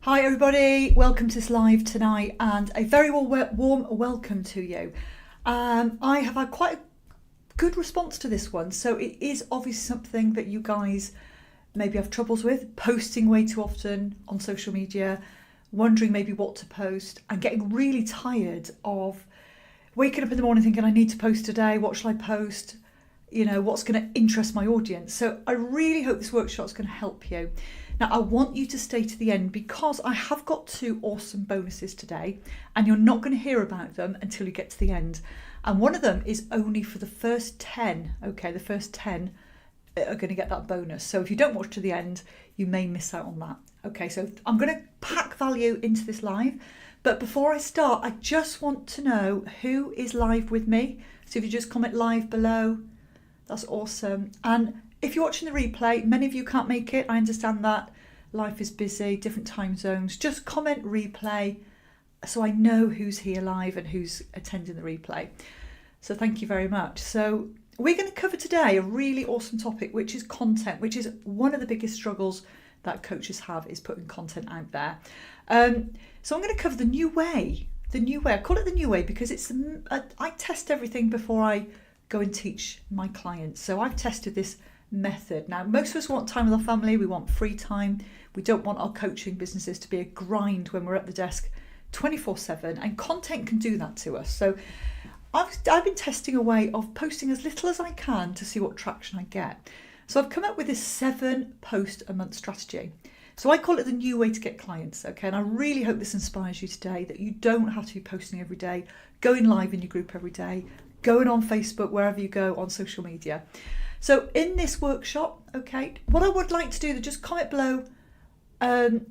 Hi everybody, welcome to this live tonight and a very warm welcome to you. I have had quite a good response to this one, so it is obviously something that you guys maybe have troubles with, posting way too often on social media, wondering maybe what to post and getting really tired of waking up in the morning thinking I need to post today, what shall I post? You know, what's going to interest my audience. So I really hope this workshop is going to help you. Now, I want you to stay to the end because I have got 2 awesome bonuses today and you're not going to hear about them until you get to the end. And one of them is only for the first 10. Okay, the first 10 are going to get that bonus. So if you don't watch to the end, you may miss out on that. Okay, so I'm going to pack value into this live. But before I start, I just want to know who is live with me. So if you just comment live below, that's awesome. And if you're watching the replay, many of you can't make it. I understand that. Life is busy, different time zones. Just comment replay so I know who's here live and who's attending the replay. So thank you very much. So we're going to cover today a really awesome topic, which is content, which is one of the biggest struggles that coaches have, is putting content out there. So I'm going to cover the new way. The new way. I call it the new way because I test everything before I go and teach my clients. So I've tested this method. Now, most of us want time with our family. We want free time. We don't want our coaching businesses to be a grind when we're at the desk 24/7, and content can do that to us. So I've been testing a way of posting as little as I can to see what traction I get. So I've come up with this 7 post a month strategy. So I call it the new way to get clients, okay? And I really hope this inspires you today, that you don't have to be posting every day, going live in your group every day, going on Facebook, wherever you go on social media. So in this workshop, okay, what I would like to do, just comment below,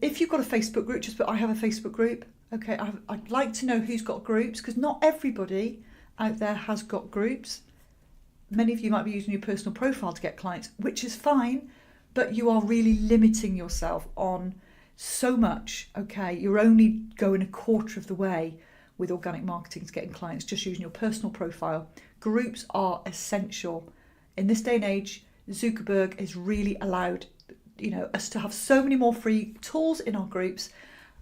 if you've got a Facebook group, just put I have a Facebook group. Okay, I'd like to know who's got groups, because not everybody out there has got groups. Many of you might be using your personal profile to get clients, which is fine, but you are really limiting yourself on so much, okay? You're only going a quarter of the way with organic marketing to getting clients, just using your personal profile. Groups are essential. In this day and age, Zuckerberg has really allowed, us to have so many more free tools in our groups.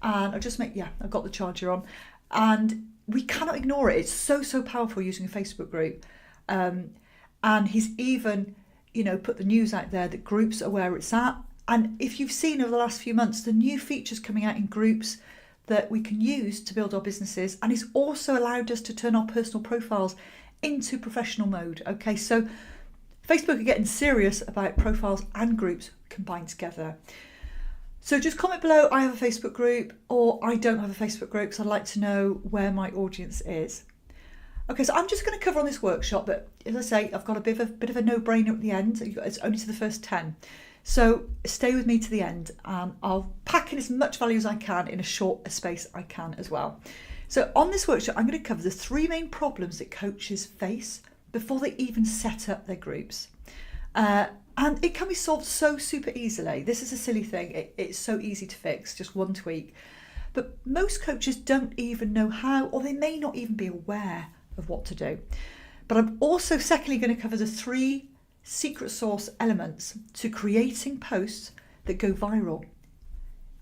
And I've got the charger on. And we cannot ignore it. It's so powerful using a Facebook group. And he's even, put the news out there that groups are where it's at. And if you've seen over the last few months, the new features coming out in groups that we can use to build our businesses. And he's also allowed us to turn our personal profiles into professional mode. Okay, so Facebook are getting serious about profiles and groups combined together. So just comment below, I have a Facebook group, or I don't have a Facebook group, because I'd like to know where my audience is. Okay, so I'm just going to cover on this workshop, but as I say, I've got a bit of a no-brainer at the end. It's only to the first 10. So stay with me to the end, and I'll pack in as much value as I can in a short space I can as well. So on this workshop, I'm going to cover the 3 main problems that coaches face before they even set up their groups. And it can be solved so super easily. This is a silly thing. It's so easy to fix, just one tweak. But most coaches don't even know how, or they may not even be aware of what to do. But I'm also secondly going to cover the 3 secret sauce elements to creating posts that go viral.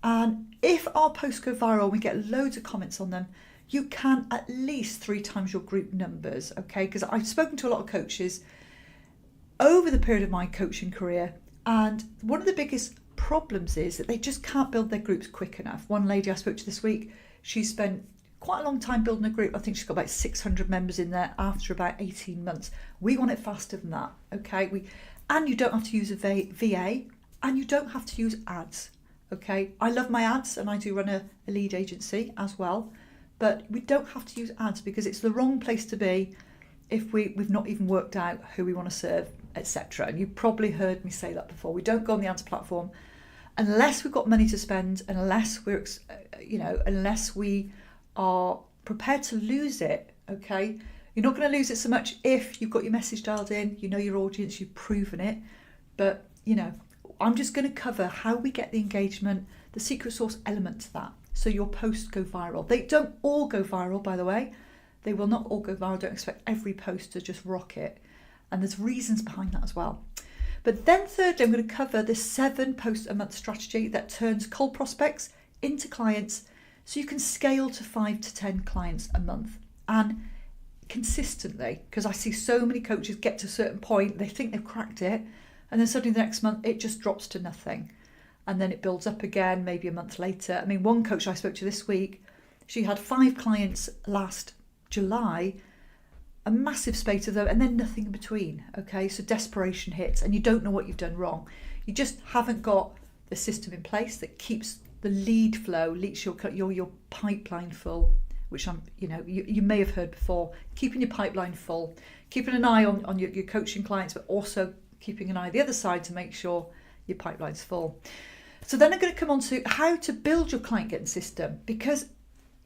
And if our posts go viral, we get loads of comments on them, you can at least 3 times your group numbers, okay? Because I've spoken to a lot of coaches over the period of my coaching career, and one of the biggest problems is that they just can't build their groups quick enough. One lady I spoke to this week, she spent quite a long time building a group. I think she's got about 600 members in there after about 18 months. We want it faster than that, okay? And you don't have to use a VA, and you don't have to use ads, okay? I love my ads, and I do run a lead agency as well, but we don't have to use ads because it's the wrong place to be if we've not even worked out who we want to serve, etc. And you've probably heard me say that before. We don't go on the ads platform unless we've got money to spend, and unless unless we are prepared to lose it, okay? You're not going to lose it so much if you've got your message dialed in, you know your audience, you've proven it. But, I'm just going to cover how we get the engagement, the secret sauce element to that, so your posts go viral. They don't all go viral, by the way. They will not all go viral. Don't expect every post to just rocket. And there's reasons behind that as well. But then thirdly, I'm going to cover the 7 posts a month strategy that turns cold prospects into clients so you can scale to 5 to 10 clients a month. And consistently, because I see so many coaches get to a certain point, they think they've cracked it, and then suddenly the next month it just drops to nothing. And then it builds up again, maybe a month later. I mean, one coach I spoke to this week, she had 5 clients last July, a massive spate of them, and then nothing in between. Okay, so desperation hits, and you don't know what you've done wrong. You just haven't got the system in place that keeps the lead flow, keeps your pipeline full, which you may have heard before. Keeping your pipeline full, keeping an eye on your coaching clients, but also keeping an eye on the other side to make sure your pipeline's full. So then I'm going to come on to how to build your client getting system, because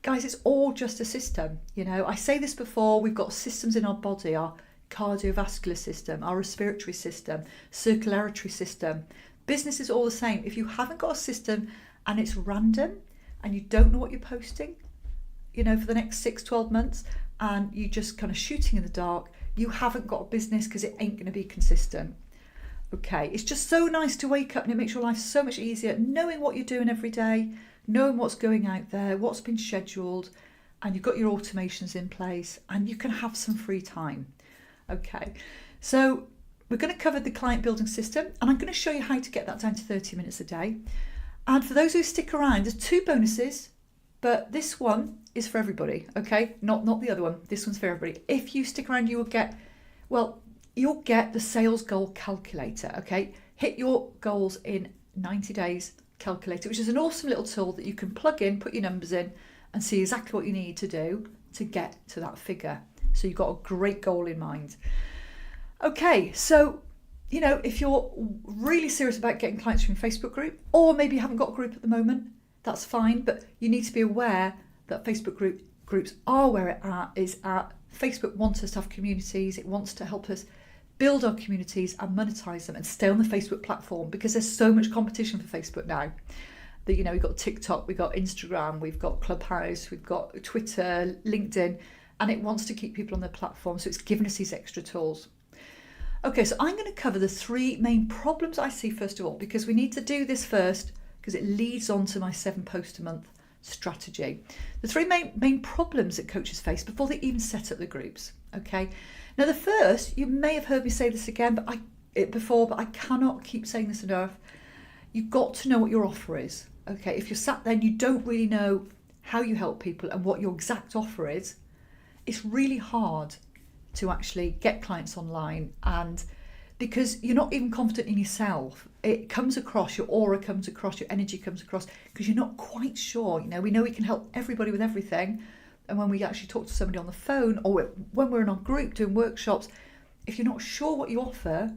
guys, it's all just a system. I say this before, we've got systems in our body, our cardiovascular system, our respiratory system, circulatory system. Business is all the same. If you haven't got a system and it's random and you don't know what you're posting, for the next 6-12 months, and you just kind of shooting in the dark, you haven't got a business, because it ain't going to be consistent. Okay, it's just so nice to wake up and it makes your life so much easier, knowing what you're doing every day, knowing what's going out there, what's been scheduled, and you've got your automations in place, and you can have some free time. Okay, so we're going to cover the client building system, and I'm going to show you how to get that down to 30 minutes a day. And for those who stick around, there's 2 bonuses, but this one is for everybody, okay? Not the other one. This one's for everybody. If you stick around, you'll get the sales goal calculator, okay? Hit your goals in 90 days calculator, which is an awesome little tool that you can plug in, put your numbers in, and see exactly what you need to do to get to that figure. So you've got a great goal in mind. Okay, so if you're really serious about getting clients from your Facebook group, or maybe you haven't got a group at the moment, that's fine, but you need to be aware that Facebook groups are where it is at. Facebook wants us to have communities. It wants to help us build our communities and monetize them and stay on the Facebook platform, because there's so much competition for Facebook now. That we've got TikTok, we've got Instagram, we've got Clubhouse, we've got Twitter, LinkedIn, and it wants to keep people on their platform, so it's given us these extra tools. Okay, so I'm going to cover the 3 main problems I see first of all, because we need to do this first, because it leads on to my 7 posts a month strategy. The 3 main problems that coaches face before they even set up the groups. Okay, now the first, you may have heard me say this again, but I cannot keep saying this enough. You've got to know what your offer is. Okay, if you're sat there and you don't really know how you help people and what your exact offer is, it's really hard to actually get clients online, and because you're not even confident in yourself, it comes across, your aura comes across, your energy comes across, because you're not quite sure. We know we can help everybody with everything, and when we actually talk to somebody on the phone, or when we're in our group doing workshops, if you're not sure what you offer,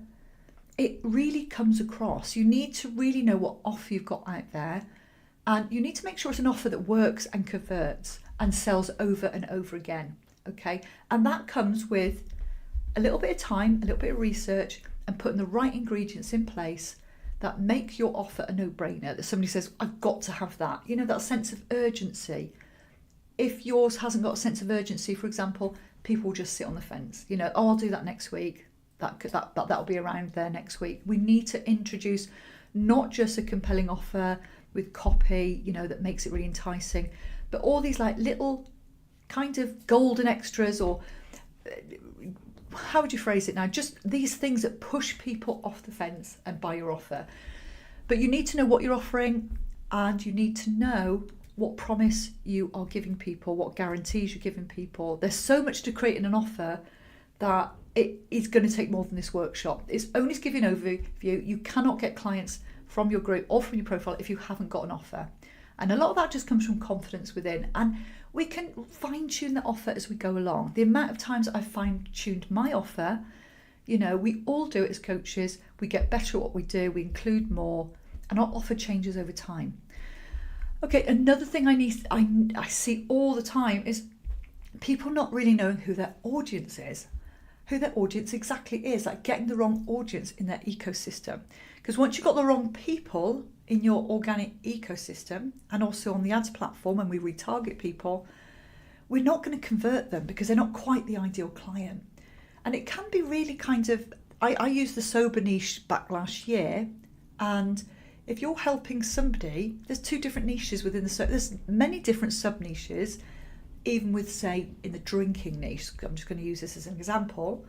it really comes across. You need to really know what offer you've got out there, and you need to make sure it's an offer that works and converts and sells over and over again. Okay, and that comes with a little bit of time, a little bit of research, and putting the right ingredients in place that make your offer a no-brainer, that somebody says, I've got to have that. that sense of urgency. If yours hasn't got a sense of urgency, for example, people will just sit on the fence. I'll do that next week. That'll be around there next week. We need to introduce not just a compelling offer with copy, that makes it really enticing, but all these little kind of golden extras, or how would you phrase it now? Just these things that push people off the fence and buy your offer. But you need to know what you're offering, and you need to know what promise you are giving people, what guarantees you're giving people. There's so much to creating an offer that it is going to take more than this workshop. It's only to give you an overview. You cannot get clients from your group or from your profile if you haven't got an offer. And a lot of that just comes from confidence within. And we can fine-tune the offer as we go along. The amount of times I've fine-tuned my offer, we all do it as coaches. We get better at what we do. We include more, and our offer changes over time. Okay, another thing I see all the time is people not really knowing who their audience is, who their audience exactly is, like getting the wrong audience in their ecosystem. Because once you've got the wrong people in your organic ecosystem, and also on the ads platform when we retarget people, we're not going to convert them because they're not quite the ideal client. And it can be really kind of, I used the sober niche back last year, and if you're helping somebody, there's two different niches within there's many different sub niches, even with, say, in the drinking niche. I'm just going to use this as an example.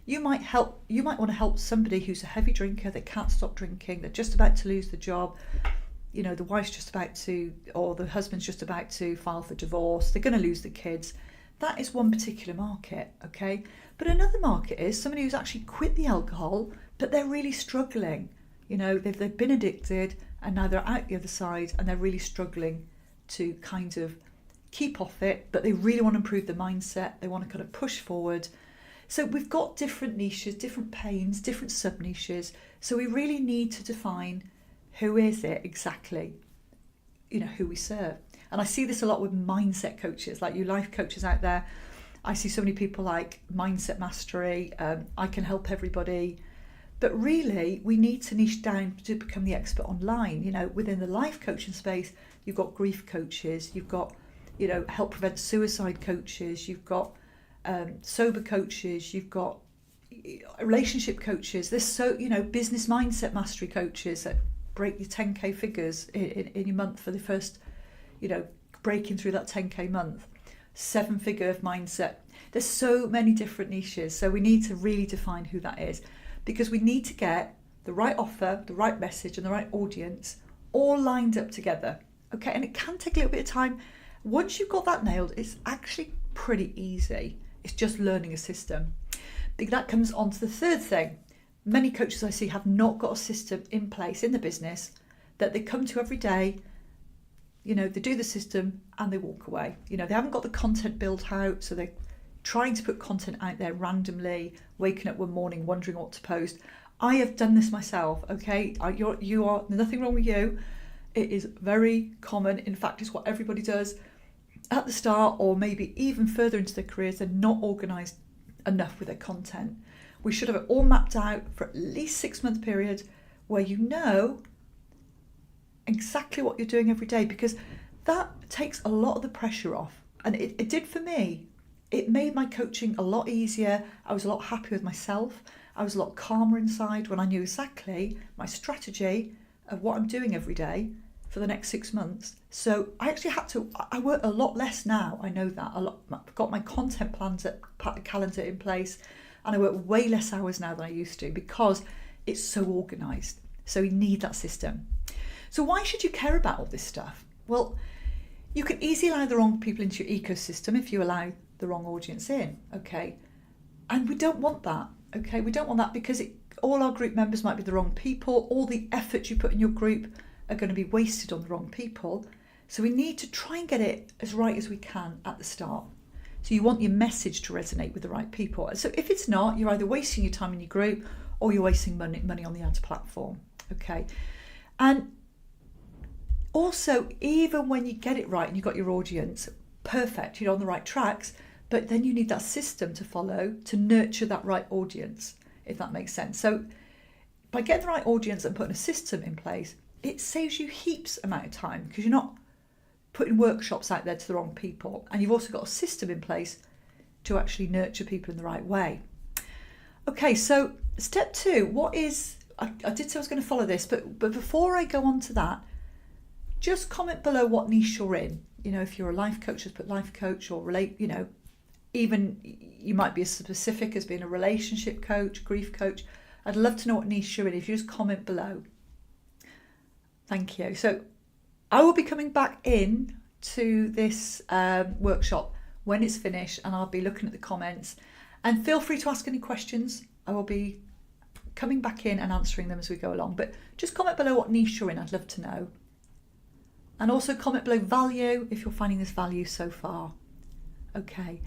You might want to help somebody who's a heavy drinker, they can't stop drinking, they're just about to lose the job, you know, the wife's just about to, or the husband's just about to file for divorce, they're going to lose the kids. That is one particular market, okay? But another market is somebody who's actually quit the alcohol, but they're really struggling. You know, they've been addicted and now they're out the other side and they're really struggling to kind of keep off it, but they really want to improve the mindset. They want to kind of push forward. So we've got different niches, different pains, different sub-niches. So we really need to define who is it exactly, you know, who we serve. And I see this a lot with mindset coaches, like you life coaches out there. I see so many people like Mindset Mastery, I can help everybody. But really, we need to niche down to become the expert online. You know, within the life coaching space, you've got grief coaches, you've got, you know, help prevent suicide coaches, you've got sober coaches, you've got relationship coaches. There's business mindset mastery coaches that break your 10k figures in your month for the first, you know, breaking through that 10k month, 7-figure mindset. There's so many different niches. So we need to really define who that is, because we need to get the right offer, the right message and the right audience all lined up together. Okay, and it can take a little bit of time. Once you've got that nailed, it's actually pretty easy. It's just learning a system. Because that comes on to the third thing. Many coaches I see have not got a system in place in the business that they come to every day. You know, they do the system and they walk away. You know, they haven't got the content built out, so they're trying to put content out there randomly, waking up one morning wondering what to post. I have done this myself, okay? You are nothing wrong with you. It is very common. In fact, it's what everybody does at the start, or maybe even further into their careers. They're not organised enough with their content. We should have it all mapped out for at least 6-month period where you know exactly what you're doing every day, because that takes a lot of the pressure off. And it did for me. It made my coaching a lot easier. I was a lot happier with myself. I was a lot calmer inside when I knew exactly my strategy of what I'm doing every day for the next 6 months. So I actually I work a lot less now. I know that. I've got my content plans, calendar in place, and I work way less hours now than I used to because it's so organised. So you need that system. So why should you care about all this stuff? Well, you can easily allow the wrong people into your ecosystem if you allow the wrong audience in, okay? And we don't want that, okay? We don't want that because all our group members might be the wrong people. All the effort you put in your group are going to be wasted on the wrong people. So we need to try and get it as right as we can at the start. So you want your message to resonate with the right people. So if it's not, you're either wasting your time in your group or you're wasting money on the ads platform, okay? And also, even when you get it right and you've got your audience perfect, you're on the right tracks, but then you need that system to follow to nurture that right audience, if that makes sense. So by getting the right audience and putting a system in place, it saves you heaps amount of time because you're not putting workshops out there to the wrong people, and you've also got a system in place to actually nurture people in the right way. Okay, so step 2, I did say I was going to follow this, but before I go on to that, just comment below what niche you're in. You know, if you're a life coach, just put life coach, or even you might be as specific as being a relationship coach, grief coach. I'd love to know what niche you're in if you just comment below. Thank you. So I will be coming back in to this workshop when it's finished, and I'll be looking at the comments, and feel free to ask any questions. I will be coming back in and answering them as we go along, but just comment below what niche you're in. I'd love to know. And also comment below value if you're finding this value so far. Okay,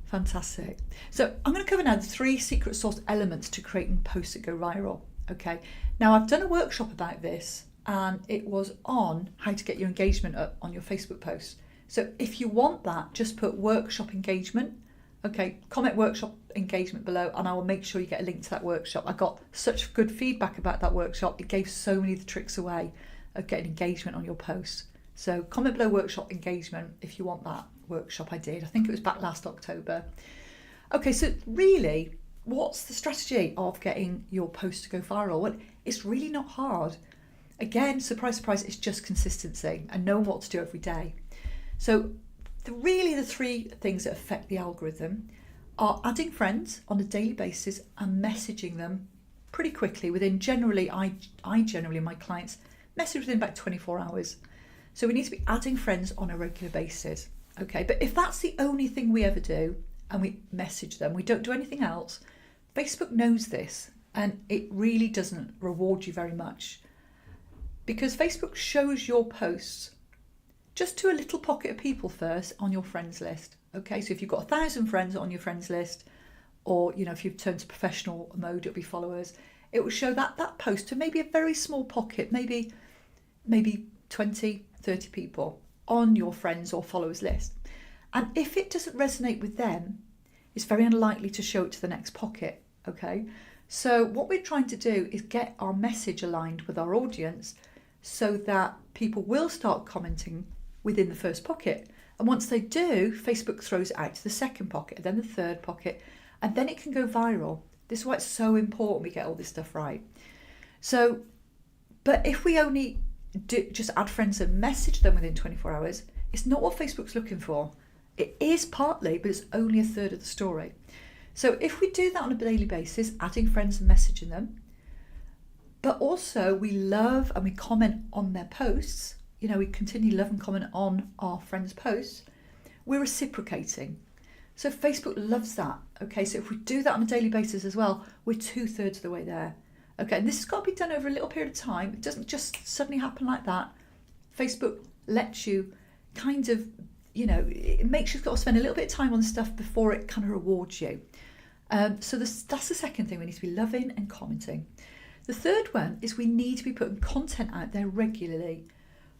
fantastic. So I'm going to cover now the 3 secret sauce elements to creating posts that go viral. Okay, now I've done a workshop about this, and it was on how to get your engagement up on your Facebook posts. So if you want that, just put workshop engagement. Okay, comment workshop engagement below, and I will make sure you get a link to that workshop. I got such good feedback about that workshop. It gave so many of the tricks away of getting engagement on your posts. So comment below workshop engagement if you want that workshop I did. I think it was back last October. Okay, so really, what's the strategy of getting your post to go viral? Well, it's really not hard. Again, surprise, surprise, it's just consistency and knowing what to do every day. So really the three things that affect the algorithm are adding friends on a daily basis and messaging them pretty quickly within generally, I generally, my clients message within about 24 hours. So we need to be adding friends on a regular basis. Okay, but if that's the only thing we ever do and we message them, we don't do anything else, Facebook knows this and it really doesn't reward you very much, because Facebook shows your posts just to a little pocket of people first on your friends list. Okay, so if you've got 1,000 friends on your friends list, or if you've turned to professional mode, it'll be followers, it will show that post to maybe a very small pocket, maybe 20, 30 people on your friends or followers list. And if it doesn't resonate with them, it's very unlikely to show it to the next pocket. Okay, so what we're trying to do is get our message aligned with our audience so that people will start commenting within the first pocket. And once they do, Facebook throws it out to the second pocket, then the third pocket, and then it can go viral. This is why it's so important we get all this stuff right. So, but if we only just add friends and message them within 24 hours, it's not what Facebook's looking for. It is partly, but it's only a third of the story. So if we do that on a daily basis, adding friends and messaging them, but also we love and we comment on their posts, we continue love and comment on our friends' posts, we're reciprocating. So Facebook loves that. Okay, so if we do that on a daily basis as well, we're 2/3 of the way there. Okay, and this has got to be done over a little period of time. It doesn't just suddenly happen like that. Facebook lets you kind of, it makes you got to spend a little bit of time on stuff before it kind of rewards you. So that's the second thing. We need to be loving and commenting. The third one is we need to be putting content out there regularly.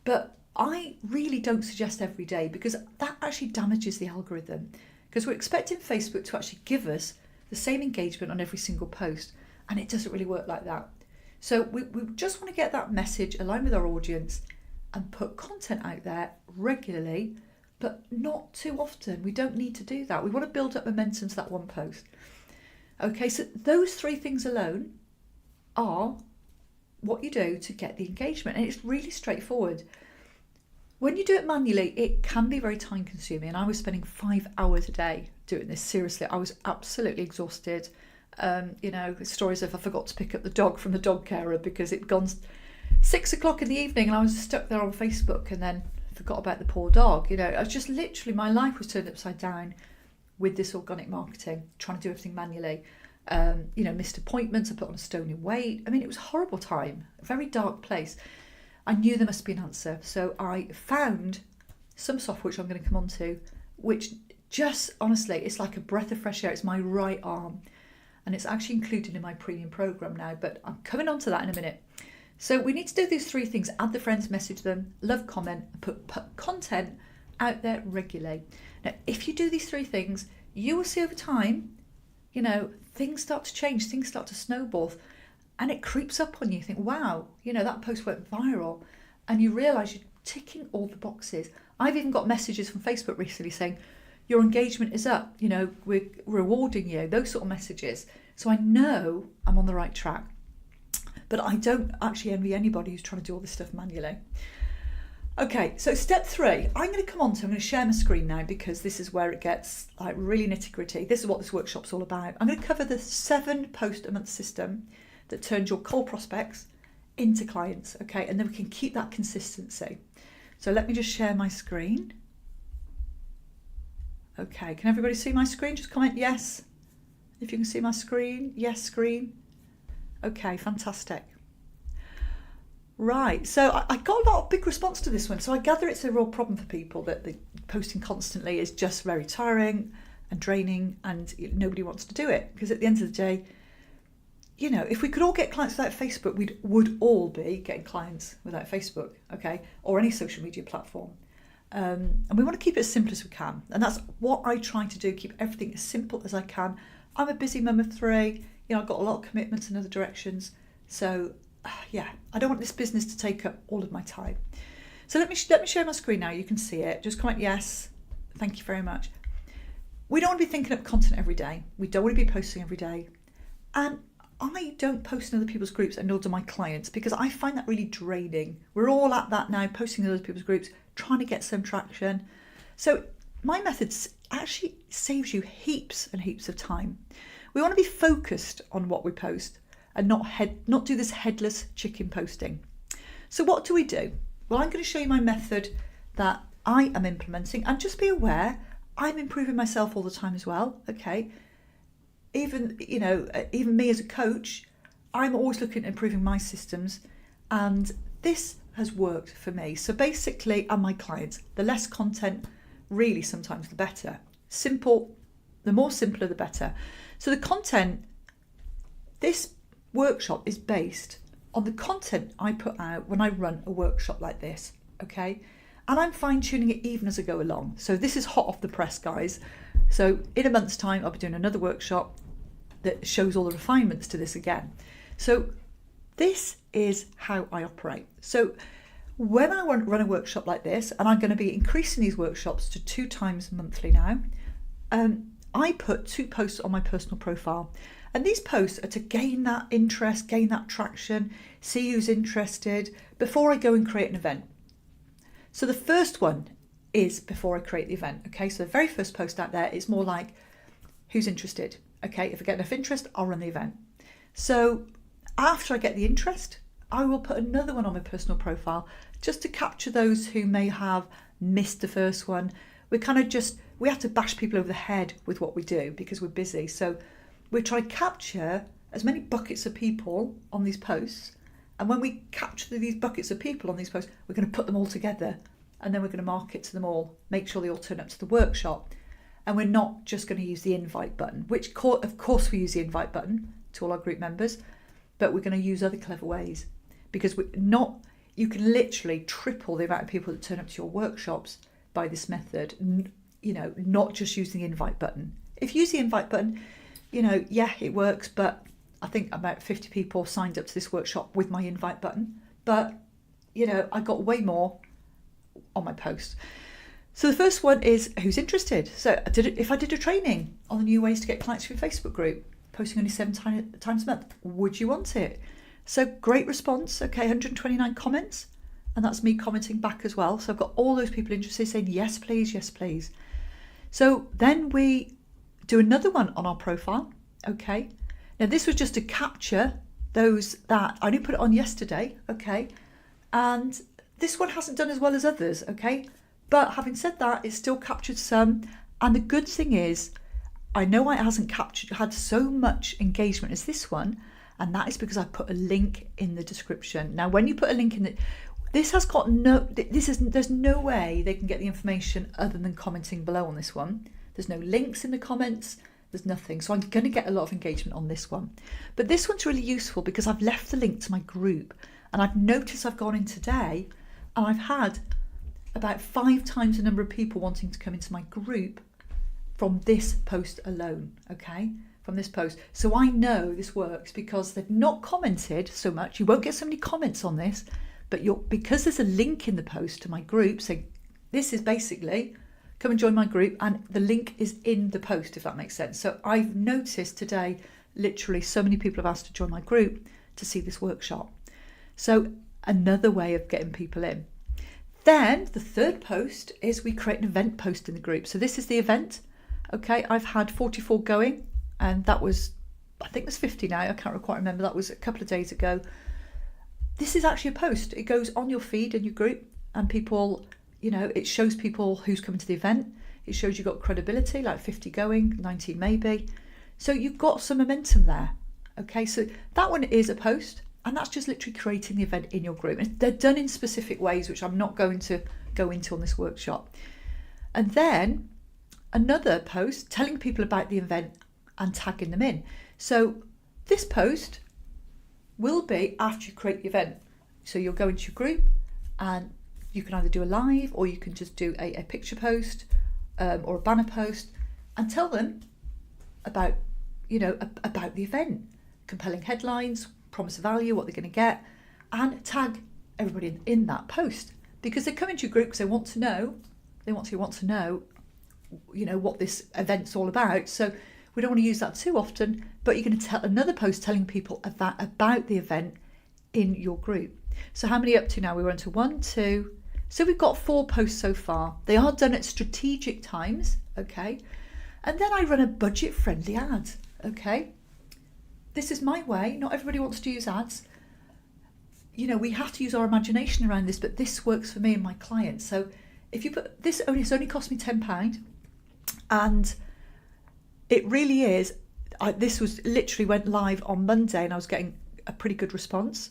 But I really don't suggest every day, because that actually damages the algorithm, because we're expecting Facebook to actually give us the same engagement on every single post, and it doesn't really work like that. So we just want to get that message aligned with our audience and put content out there regularly, but not too often. We don't need to do that. We want to build up momentum to that one post. Okay, so those three things alone are what you do to get the engagement, and it's really straightforward. When you do it manually, it can be very time consuming, and I was spending 5 hours a day doing this. Seriously, I was absolutely exhausted. Stories of I forgot to pick up the dog from the dog carer because it'd gone 6 o'clock in the evening and I was stuck there on Facebook, and then forgot about the poor dog. I was just literally, my life was turned upside down with this organic marketing, trying to do everything manually. Missed appointments, I put on a stone in weight. I mean, it was a horrible time, a very dark place. I knew there must be an answer. So I found some software, which I'm going to come on to, which just, honestly, it's like a breath of fresh air. It's my right arm. And it's actually included in my premium program now, but I'm coming on to that in a minute. So we need to do these three things: add the friends, message them, love, comment, and put content out there regularly. Now, if you do these three things, you will see over time, things start to change, things start to snowball, and it creeps up on you. You think, wow, that post went viral, and you realise you're ticking all the boxes. I've even got messages from Facebook recently saying, your engagement is up, we're rewarding you, those sort of messages. So I know I'm on the right track. But I don't actually envy anybody who's trying to do all this stuff manually. Okay, so step 3, I'm going to share my screen now, because this is where it gets like really nitty gritty. This is what this workshop's all about. I'm going to cover the 7 post a month system that turns your cold prospects into clients. Okay, and then we can keep that consistency. So let me just share my screen. Okay, can everybody see my screen? Just comment yes if you can see my screen. Yes, screen. Okay, fantastic. Right, so I got a lot of big response to this one. So I gather it's a real problem for people, that the posting constantly is just very tiring and draining, and nobody wants to do it. Because at the end of the day, if we could all get clients without Facebook, we would all be getting clients without Facebook, okay, or any social media platform. And we want to keep it as simple as we can. And that's what I try to do, keep everything as simple as I can. I'm a busy mum of 3, I've got a lot of commitments in other directions. So I don't want this business to take up all of my time. So let me share my screen now. You can see it. Just comment yes. Thank you very much. We don't want to be thinking up content every day. We don't want to be posting every day. And I don't post in other people's groups, and nor do my clients, because I find that really draining. We're all at that now, posting in other people's groups, trying to get some traction. So my method actually saves you heaps and heaps of time. We want to be focused on what we post and not do this headless chicken posting. So what do we do? Well, I'm going to show you my method that I am implementing, and just be aware, I'm improving myself all the time as well, okay? Even me as a coach, I'm always looking at improving my systems, and this has worked for me. So basically, and my clients, the less content, really sometimes the better. Simple, the more simpler, the better. So the content, this workshop is based on the content I put out when I run a workshop like this, okay? And I'm fine-tuning it even as I go along. So this is hot off the press, guys. So in a month's time, I'll be doing another workshop that shows all the refinements to this again. So this is how I operate. So when I run a workshop like this, and I'm going to be increasing these workshops to 2 times monthly now, I put 2 posts on my personal profile. And these posts are to gain that interest, gain that traction, see who's interested before I go and create an event. So the first one is before I create the event, okay? So the very first post out there is more like, who's interested? Okay, if I get enough interest, I'll run the event. So after I get the interest, I will put another one on my personal profile just to capture those who may have missed the first one. We have to bash people over the head with what we do because we're busy. So we try to capture as many buckets of people on these posts. And when we capture these buckets of people on these posts, we're going to put them all together, and then we're going to market to them all, make sure they all turn up to the workshop. And we're not just going to use the invite button, which of course we use the invite button to all our group members, but we're going to use other clever ways, because you can literally triple the amount of people that turn up to your workshops by this method, not just using the invite button. If you use the invite button, yeah, it works, but I think about 50 people signed up to this workshop with my invite button, but I got way more on my post. So the first one is who's interested. So if I did a training on the new ways to get clients for your Facebook group, posting only 7 times a month, would you want it? So great response. Okay, 129 comments, and that's me commenting back as well. So I've got all those people interested saying yes please, yes please. So then we do another one on our profile. Okay, now this was just to capture those that I didn't put it on yesterday. Okay, and this one hasn't done as well as others. Okay, but having said that, it's still captured some. And the good thing is, I know it hasn't had so much engagement as this one, and that is because I put a link in the description. Now, when you put a link in there's no way they can get the information other than commenting below on this one. There's no links in the comments, there's nothing. So I'm going to get a lot of engagement on this one. But this one's really useful because I've left the link to my group, and I've noticed I've gone in today and I've had about 5 times the number of people wanting to come into my group from this post alone, okay? From this post. So I know this works because they've not commented so much. You won't get so many comments on this, but because there's a link in the post to my group saying, this is basically, come and join my group, and the link is in the post, if that makes sense. So I've noticed today, literally so many people have asked to join my group to see this workshop. So another way of getting people in. Then the third post is we create an event post in the group. So this is the event. Okay, I've had 44 going, and that was, I think there's 50 now. I can't quite remember. That was a couple of days ago. This is actually a post. It goes on your feed in your group, and people, it shows people who's coming to the event. It shows you've got credibility, like 50 going, 19 maybe. So you've got some momentum there. Okay, so that one is a post. And that's just literally creating the event in your group. And they're done in specific ways, which I'm not going to go into on this workshop. And then another post telling people about the event and tagging them in. So this post will be after you create the event. So you'll go into your group, and you can either do a live, or you can just do a picture post or a banner post and tell them about, about the event, compelling headlines, promise of value, what they're going to get, and tag everybody in that post, because they come into your group because they want to know what this event's all about. So We don't want to use that too often, but you're going to tell another post telling people about the event in your group. So how many up to now? We're on to 1, 2. So we've got 4 posts so far. They are done at strategic times, okay? And then I run a budget-friendly ad, okay? This is my way. Not everybody wants to use ads. You know, we have to use our imagination around this, but this works for me and my clients. So if you put this, it's only cost me £10, and it really is. This was literally went live on Monday, and I was getting a pretty good response.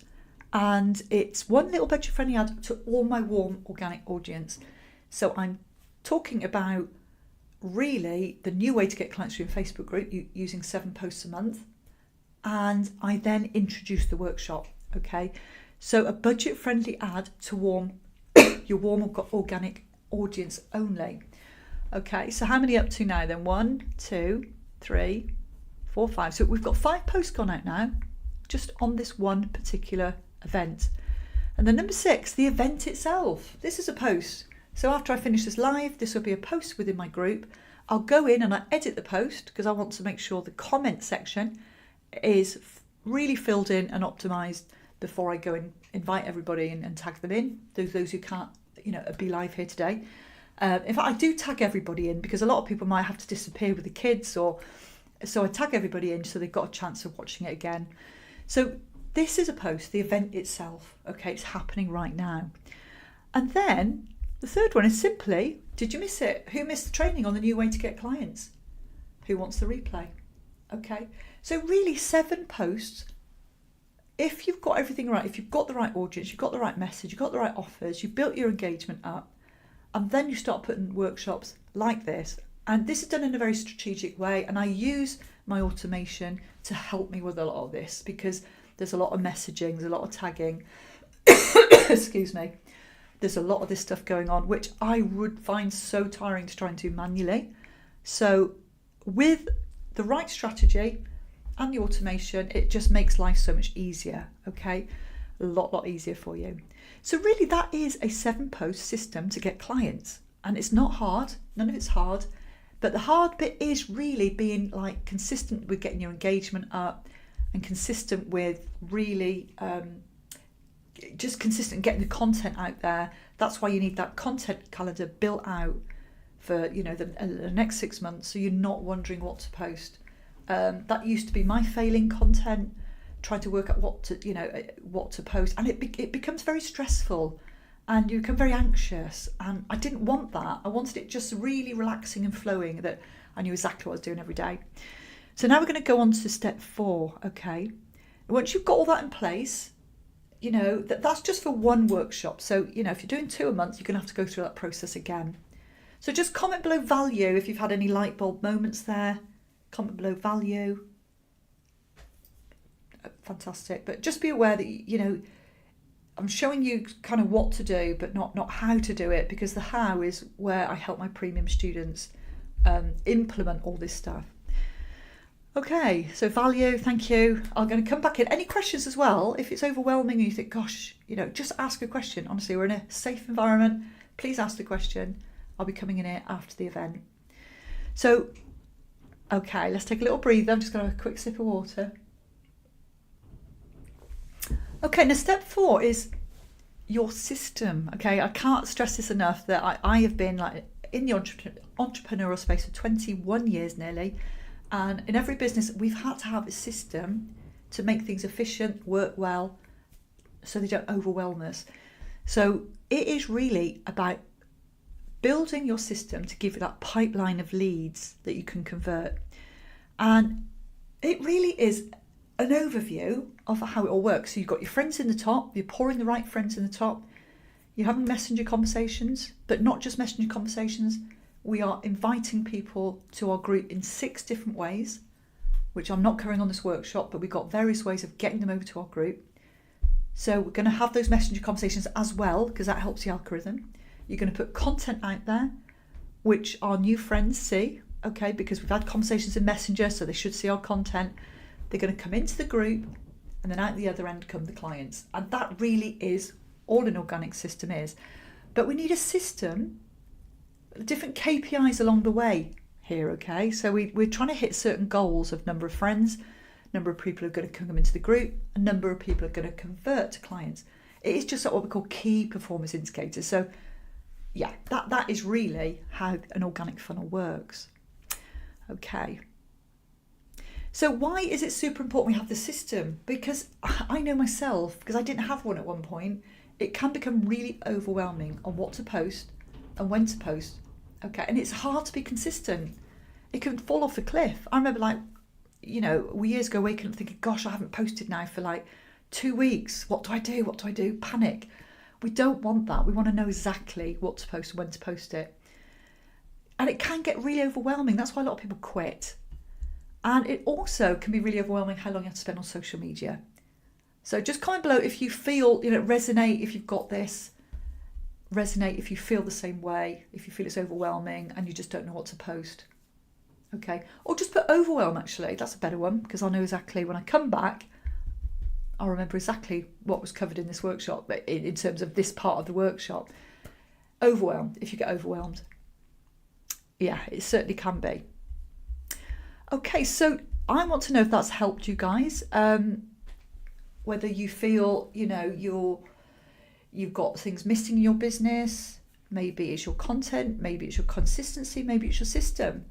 And it's one little budget-friendly ad to all my warm organic audience. So I'm talking about really the new way to get clients through a Facebook group using 7 posts a month. And I then introduce the workshop, okay? So a budget-friendly ad to your warm organic audience only. Okay, so how many up to now then? 1, 2, 3, 4, 5. So we've got 5 posts gone out now, just on this one particular event. And then number 6, the event itself. This is a post. So after I finish this live, this will be a post within my group. I'll go in and I edit the post because I want to make sure the comment section is really filled in and optimized before I go and invite everybody and tag them in. Those who can't, be live here today. In fact, I do tag everybody in because a lot of people might have to disappear with the kids, so I tag everybody in so they've got a chance of watching it again. So this is a post, the event itself. Okay, it's happening right now. And then the third one is simply, did you miss it? Who missed the training on the new way to get clients? Who wants the replay? Okay, so really 7 posts. If you've got everything right, if you've got the right audience, you've got the right message, you've got the right offers, you've built your engagement up, and then you start putting workshops like this. And this is done in a very strategic way. And I use my automation to help me with a lot of this because there's a lot of messaging, there's a lot of tagging. Excuse me. There's a lot of this stuff going on, which I would find so tiring to try and do manually. So with the right strategy and the automation, it just makes life so much easier, okay? A lot easier for you. So really that is a 7-post system to get clients. And it's not hard, none of it's hard. But the hard bit is really being consistent with getting your engagement up and consistent with really just consistent getting the content out there. That's why you need that content calendar built out for the next 6 months, so you're not wondering what to post. That used to be my failing content, trying to work out what to post, and it becomes very stressful and you become very anxious, and I didn't want that. I wanted it just really relaxing and flowing, that I knew exactly what I was doing every day. So now we're going to go on to step 4, okay? Once you've got all that in place, that's just for one workshop. So, if you're doing 2 a month, you're going to have to go through that process again. So just comment below value if you've had any light bulb moments there. Comment below value. Fantastic. But just be aware that, I'm showing you kind of what to do, but not how to do it, because the how is where I help my premium students implement all this stuff. Okay, so value, thank you. I'm going to come back in. Any questions as well? If it's overwhelming and you think, gosh, just ask a question. Honestly, we're in a safe environment. Please ask the question. I'll be coming in here after the event. So, okay, let's take a little breather. I'm just going to have a quick sip of water. Okay, now step 4 is your system. Okay, I can't stress this enough that I have been in the entrepreneurial space for 21 years nearly. And in every business, we've had to have a system to make things efficient, work well, so they don't overwhelm us. So it is really about building your system to give you that pipeline of leads that you can convert. And it really is an overview of how it all works. So you've got your friends in the top, you're pouring the right friends in the top, you're having messenger conversations, but not just messenger conversations. We are inviting people to our group in 6 different ways, which I'm not covering on this workshop, but we've got various ways of getting them over to our group. So we're going to have those messenger conversations as well, because that helps the algorithm. You're going to put content out there, which our new friends see, okay, because we've had conversations in Messenger, so they should see our content. They're going to come into the group, and then out the other end come the clients. And that really is all an organic system is. But we need a system, different KPIs along the way. here, okay? So we're trying to hit certain goals of number of friends, number of people who are going to come into the group, a number of people are going to convert to clients. It is just what we call key performance indicators. So yeah, that is really how an organic funnel works. Okay. So why is it super important we have the system? Because I know myself, because I didn't have one at one point, it can become really overwhelming on what to post and when to post. Okay, and it's hard to be consistent. It can fall off a cliff. I remember years ago waking up thinking, gosh, I haven't posted now for 2 weeks. What do I do? What do I do? Panic. We don't want that. We want to know exactly what to post and when to post it. And it can get really overwhelming. That's why a lot of people quit. And it also can be really overwhelming how long you have to spend on social media. So just comment below if you feel, resonate if you've got this. Resonate if you feel the same way, if you feel it's overwhelming and you just don't know what to post. Okay, or just put overwhelm actually, that's a better one, because I know exactly when I come back, I'll remember exactly what was covered in this workshop, but in terms of this part of the workshop. Overwhelmed, if you get overwhelmed. Yeah, it certainly can be. Okay, so I want to know if that's helped you guys, whether you feel, you've got things missing in your business. Maybe it's your content, maybe it's your consistency, maybe it's your system.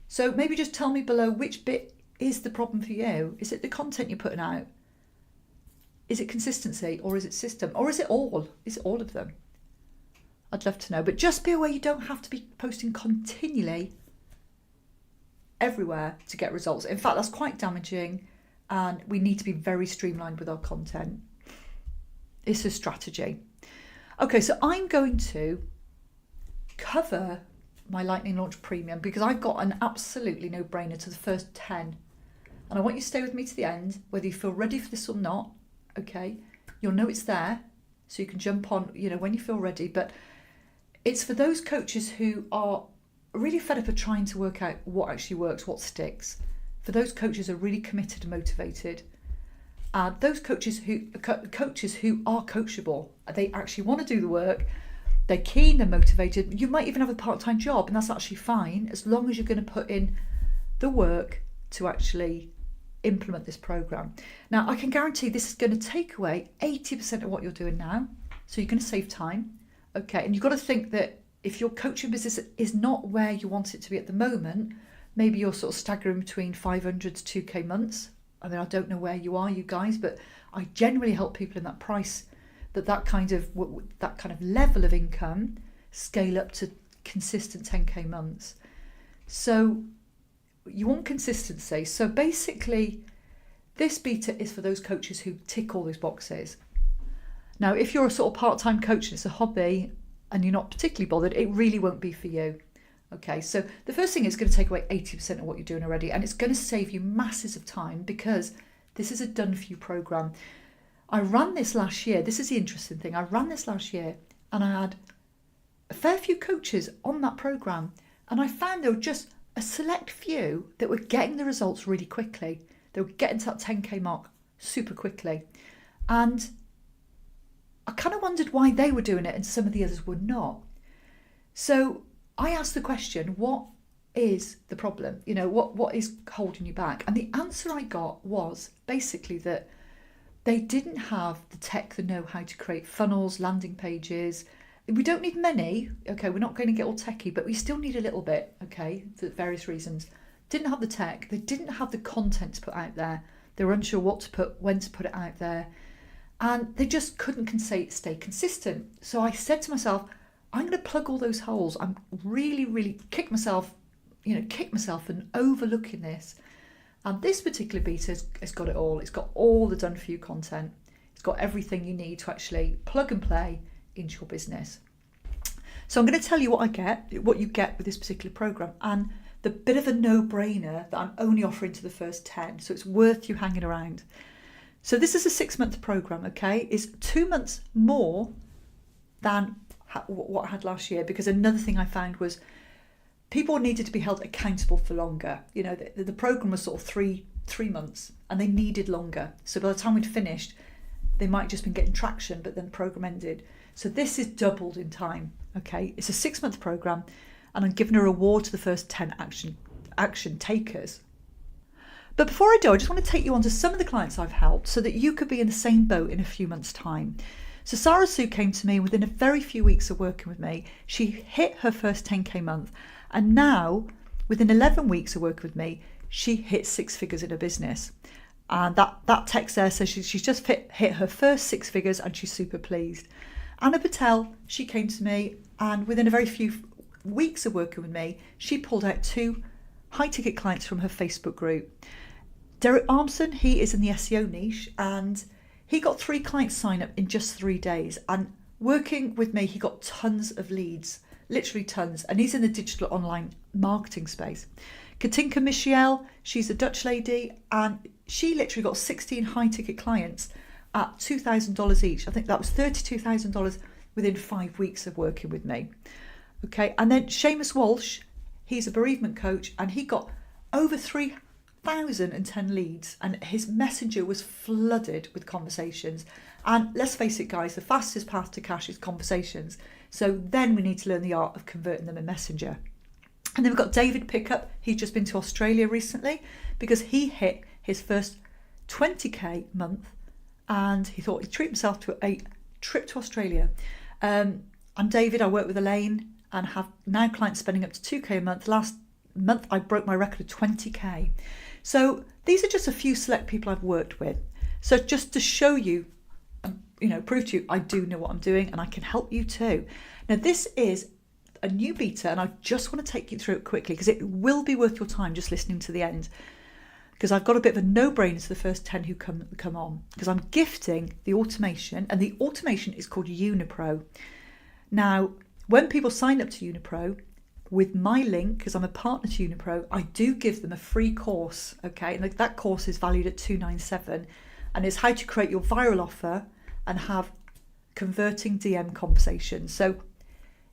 So maybe just tell me below which bit is the problem for you. Is it the content you're putting out? Is it consistency, or is it system, or is it all? Is it all of them? I'd love to know, but just be aware you don't have to be posting continually everywhere to get results. In fact, that's quite damaging, and we need to be very streamlined with our content. It's a strategy. Okay, so I'm going to cover my Lightning Launch Premium because I've got an absolutely no-brainer to the first 10. And I want you to stay with me to the end, whether you feel ready for this or not, okay? You'll know it's there, so you can jump on, when you feel ready. But it's for those coaches who are really fed up of trying to work out what actually works, what sticks. For those coaches who are really committed and motivated. Those coaches who are coachable, they actually want to do the work, they're keen, they're motivated. You might even have a part-time job, and that's actually fine as long as you're going to put in the work to actually implement this program. Now, I can guarantee this is going to take away 80% of what you're doing now, so you're going to save time. Okay, and you've got to think that if your coaching business is not where you want it to be at the moment, maybe you're sort of staggering between 500 to 2k months. I mean, I don't know where you are, you guys, but I generally help people in that price, that kind of level of income, scale up to consistent 10k months. So you want consistency. So basically, this beta is for those coaches who tick all those boxes. Now, if you're a sort of part-time coach and it's a hobby and you're not particularly bothered, it really won't be for you. Okay, so the first thing is going to take away 80% of what you're doing already, and it's going to save you masses of time because this is a done-for-you program. I ran this last year. This is the interesting thing. I ran this last year and I had a fair few coaches on that program, and I found there were just a select few that were getting the results really quickly. They were getting to that 10k mark super quickly. And I kind of wondered why they were doing it and some of the others were not. So I asked the question, what is the problem? What is holding you back? And the answer I got was basically that they didn't have the tech, the know-how to create funnels, landing pages. We don't need many, okay, we're not going to get all techie, but we still need a little bit, okay, for various reasons. Didn't have the tech, they didn't have the content to put out there. They were unsure what to put, when to put it out there. And they just couldn't stay consistent. So I said to myself, I'm going to plug all those holes. I'm really kick myself and overlooking this. And this particular beta has got it all. It's got all the done for you content. It's got everything you need to actually plug and play into your business. So I'm going to tell you what you get with this particular program, and the bit of a no-brainer that I'm only offering to the first 10. So it's worth you hanging around. So this is a 6-month program, okay? It's 2 months more than what I had last year, because another thing I found was people needed to be held accountable for longer. The program was sort of three months and they needed longer. So by the time we'd finished, they might just been getting traction, but then the program ended. So this is doubled in time, okay? It's a 6-month program, and I'm giving a reward to the first 10 action takers. But before I do, I just want to take you on to some of the clients I've helped so that you could be in the same boat in a few months' time. So Sarah Sue came to me within a very few weeks of working with me. She hit her first 10k month, and now within 11 weeks of working with me, she hit 6 figures in her business. And that text there says she's just hit her first 6 figures and she's super pleased. Anna Patel, she came to me, and within a very few weeks of working with me, she pulled out 2 high ticket clients from her Facebook group. Derek Armson, he is in the SEO niche, and he got 3 clients sign up in just 3 days. And working with me, he got tons of leads, literally tons. And he's in the digital online marketing space. Katinka Michiel, she's a Dutch lady, and she literally got 16 high ticket clients at $2,000 each. I think that was $32,000 within 5 weeks of working with me. Okay, and then Seamus Walsh, he's a bereavement coach, and he got over 3,010 leads, and his messenger was flooded with conversations. And let's face it, guys, the fastest path to cash is conversations. So then we need to learn the art of converting them in messenger. And then we've got David Pickup. He's just been to Australia recently because he hit his first 20k month, and he thought he'd treat himself to a trip to Australia. I'm David. I work with Elaine and have now clients spending up to 2k a month. Last month I broke my record of 20k. So these are just a few select people I've worked with. So just to show you, prove to you I do know what I'm doing and I can help you too. Now this is a new beta, and I just want to take you through it quickly because it will be worth your time just listening to the end, because I've got a bit of a no-brainer to the first 10 who come on, because I'm gifting the automation, and the automation is called Unipro. Now, when people sign up to Unipro with my link, because I'm a partner to Unipro, I do give them a free course, okay? And that course is valued at $297, and it's how to create your viral offer and have converting DM conversations. So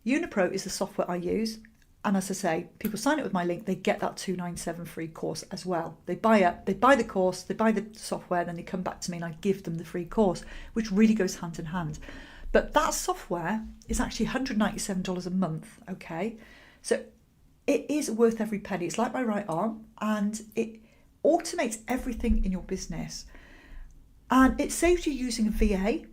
Unipro is the software I use, and as I say, people sign up with my link, they get that $297 free course as well. They buy the course, they buy the software, then they come back to me and I give them the free course, which really goes hand in hand. But that software is actually $197 a month, okay? So it is worth every penny. It's like my right arm, and it automates everything in your business. And it saves you using a VA,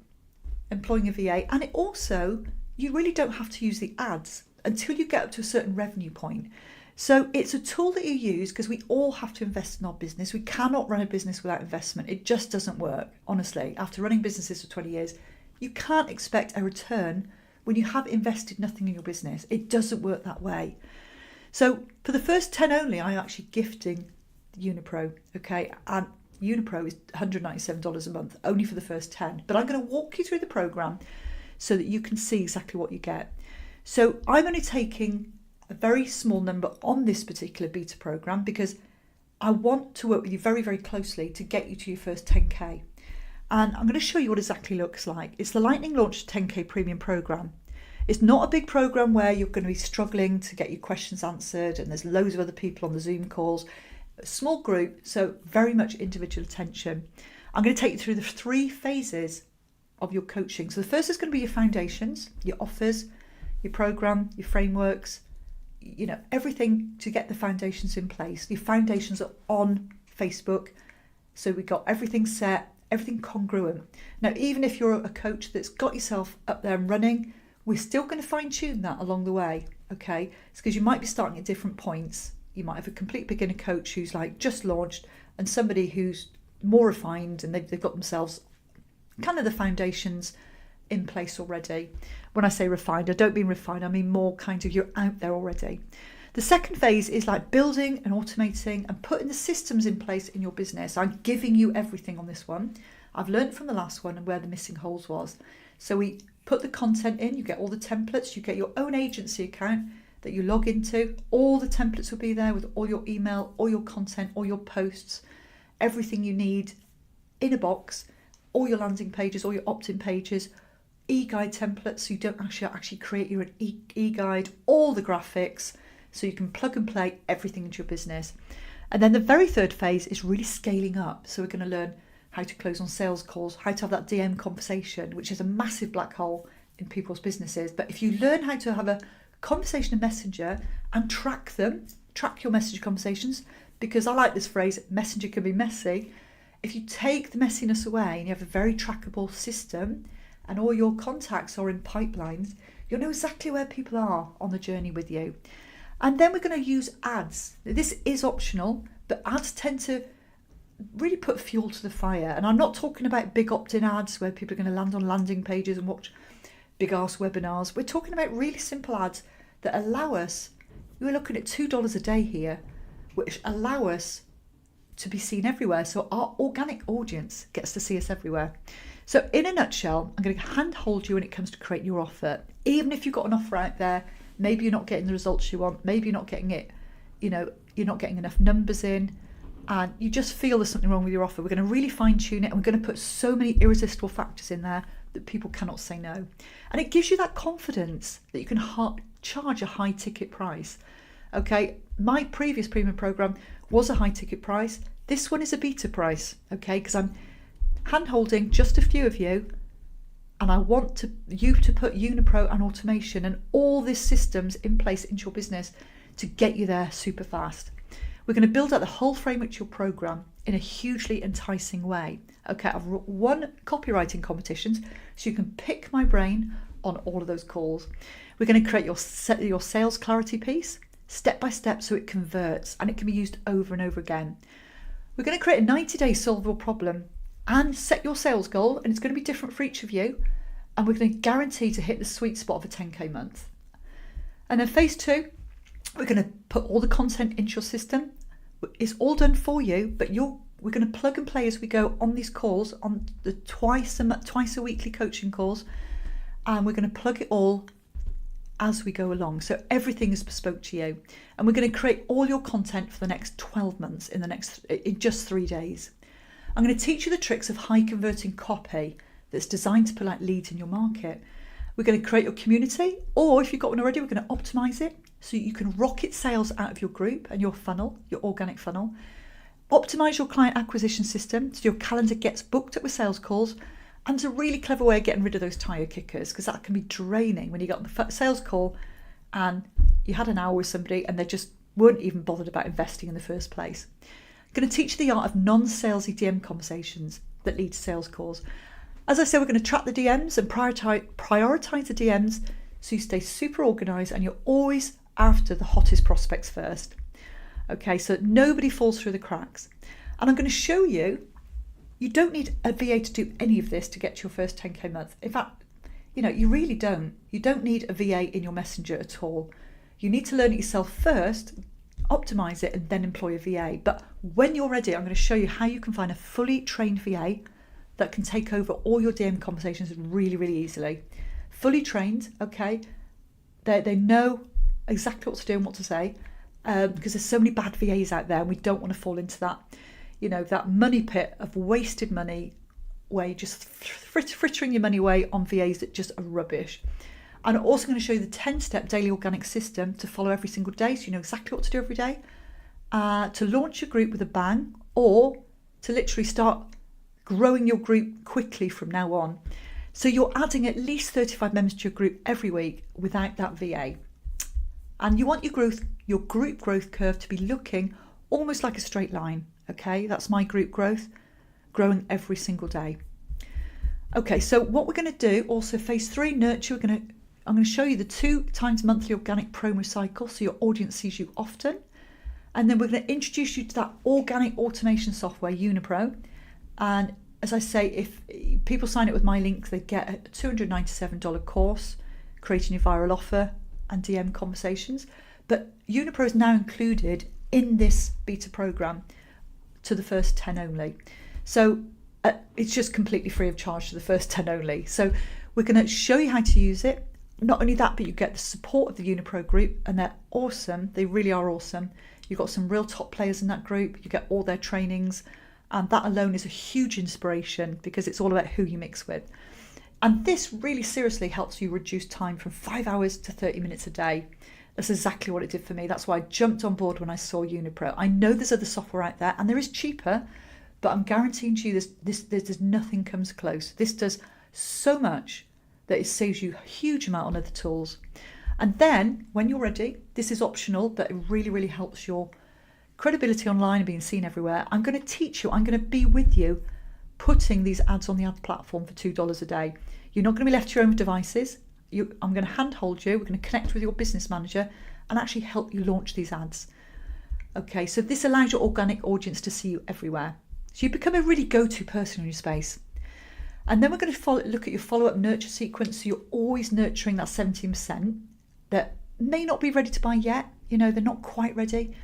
employing a VA, and it also, you really don't have to use the ads until you get up to a certain revenue point. So it's a tool that you use because we all have to invest in our business. We cannot run a business without investment. It just doesn't work, honestly. After running businesses for 20 years, you can't expect a return when you have invested nothing in your business. It doesn't work that way. So for the first 10 only, I'm actually gifting Unipro, okay? And Unipro is $197 a month, only for the first 10. But I'm going to walk you through the program so that you can see exactly what you get. So I'm only taking a very small number on this particular beta program because I want to work with you very, very closely to get you to your first 10k. And I'm going to show you what it exactly looks like. It's the Lightning Launch 10k premium program. It's not a big program where you're going to be struggling to get your questions answered and there's loads of other people on the Zoom calls. A small group, so very much individual attention. I'm going to take you through the 3 phases of your coaching. So the first is going to be your foundations, your offers, your program, your frameworks, everything to get the foundations in place. Your foundations are on Facebook. So we got everything set, everything congruent. Now, even if you're a coach that's got yourself up there and running, we're still going to fine tune that along the way. Okay. It's because you might be starting at different points. You might have a complete beginner coach who's like just launched and somebody who's more refined and they've got themselves kind of the foundations in place already. When I say refined, I don't mean refined, I mean more kind of you're out there already. The second phase is like building and automating and putting the systems in place in your business. I'm giving you everything on this one. I've learned from the last one and where the missing holes was. So we put the content in, you get all the templates, you get your own agency account that you log into. All the templates will be there with all your email, all your content, all your posts, everything you need in a box, all your landing pages, all your opt-in pages, e-guide templates so you don't actually create your e-guide, all the graphics so you can plug and play everything into your business. And then the very third phase is really scaling up. So we're going to learn how to close on sales calls, how to have that DM conversation, which is a massive black hole in people's businesses. But if you learn how to have a conversation and messenger and track them, track your messenger conversations, because I like this phrase, messenger can be messy. If you take the messiness away and you have a very trackable system and all your contacts are in pipelines, you'll know exactly where people are on the journey with you. And then we're going to use ads. This is optional, but ads tend to really put fuel to the fire. And I'm not talking about big opt-in ads where people are going to land on landing pages and watch big ass webinars. We're talking about really simple ads that allow us, we're looking at $2 a day here, which allow us to be seen everywhere. So our organic audience gets to see us everywhere. So in a nutshell, I'm going to handhold you when it comes to create your offer. Even if you've got an offer out there, maybe you're not getting the results you want, maybe you're not getting it, you're not getting enough numbers in, and you just feel there's something wrong with your offer. We're going to really fine tune it, and we're going to put so many irresistible factors in there that people cannot say no. And it gives you that confidence that you can charge a high ticket price. Okay, my previous premium program was a high ticket price. This one is a beta price, okay, because I'm hand-holding just a few of you, and I want you to put Unipro and automation and all these systems in place into your business to get you there super fast. We're going to build out the whole framework to your program in a hugely enticing way. Okay, I've won copywriting competitions, so you can pick my brain on all of those calls. We're going to create your sales clarity piece step by step so it converts and it can be used over and over again. We're going to create a 90-day solvable problem and set your sales goal, and it's going to be different for each of you, and we're going to guarantee to hit the sweet spot of a 10k month. And then phase 2, we're going to put all the content into your system. It's all done for you, but we're going to plug and play as we go on these calls, on the twice a weekly coaching calls, and we're going to plug it all as we go along. So everything is bespoke to you, and we're going to create all your content for the next 12 months in just 3 days. I'm going to teach you the tricks of high converting copy that's designed to pull out leads in your market. We're going to create your community, or if you've got one already, we're going to optimize it so you can rocket sales out of your group and your funnel, your organic funnel. Optimize your client acquisition system so your calendar gets booked up with sales calls. And it's a really clever way of getting rid of those tire kickers, because that can be draining when you got on the sales call and you had an hour with somebody and they just weren't even bothered about investing in the first place. I'm going to teach you the art of non-salesy DM conversations that lead to sales calls. As I said, we're going to track the DMs and prioritize the DMs so you stay super organized and you're always after the hottest prospects first. Okay, so nobody falls through the cracks. And I'm going to show you, you don't need a VA to do any of this to get to your first 10k month. In fact, you really don't. You don't need a VA in your messenger at all. You need to learn it yourself first, optimize it, and then employ a VA. But when you're ready, I'm going to show you how you can find a fully trained VA that can take over all your DM conversations really, really easily. Fully trained, okay? They know exactly what to do and what to say, because there's so many bad VAs out there, and we don't want to fall into that, that money pit of wasted money where you're just frittering your money away on VAs that just are rubbish. And I'm also going to show you the 10-step daily organic system to follow every single day, so you know exactly what to do every day, to launch your group with a bang, or to literally start growing your group quickly from now on. So you're adding at least 35 members to your group every week without that VA. And you want your group growth curve to be looking almost like a straight line. Okay, that's my group growth, growing every single day. Okay, so what we're going to do, also phase 3, nurture, I'm going to show you the 2 times monthly organic promo cycle so your audience sees you often. And then we're going to introduce you to that organic automation software, Unipro. And as I say, if people sign up with my link, they get a $297 course, creating your viral offer and DM conversations. But Unipro is now included in this beta program to the first 10 only. So it's just completely free of charge to the first 10 only. So we're going to show you how to use it. Not only that, but you get the support of the Unipro group, and they're awesome. They really are awesome. You've got some real top players in that group. You get all their trainings, and that alone is a huge inspiration because it's all about who you mix with. And this really seriously helps you reduce time from 5 hours to 30 minutes a day. That's exactly what it did for me. That's why I jumped on board when I saw Unipro. I know there's other software out there, and there is cheaper, but I'm guaranteeing to you there's nothing comes close. This does so much that it saves you a huge amount on other tools. And then when you're ready, this is optional, but it really, really helps your credibility online and being seen everywhere. I'm going to teach you, I'm going to be with you putting these ads on the ad platform for $2 a day. You're not going to be left to your own devices. I'm going to handhold you. We're going to connect with your business manager and actually help you launch these ads. Okay, so this allows your organic audience to see you everywhere. So you become a really go-to person in your space. And then we're going to look at your follow-up nurture sequence. So you're always nurturing that 17% that may not be ready to buy yet. They're not quite ready.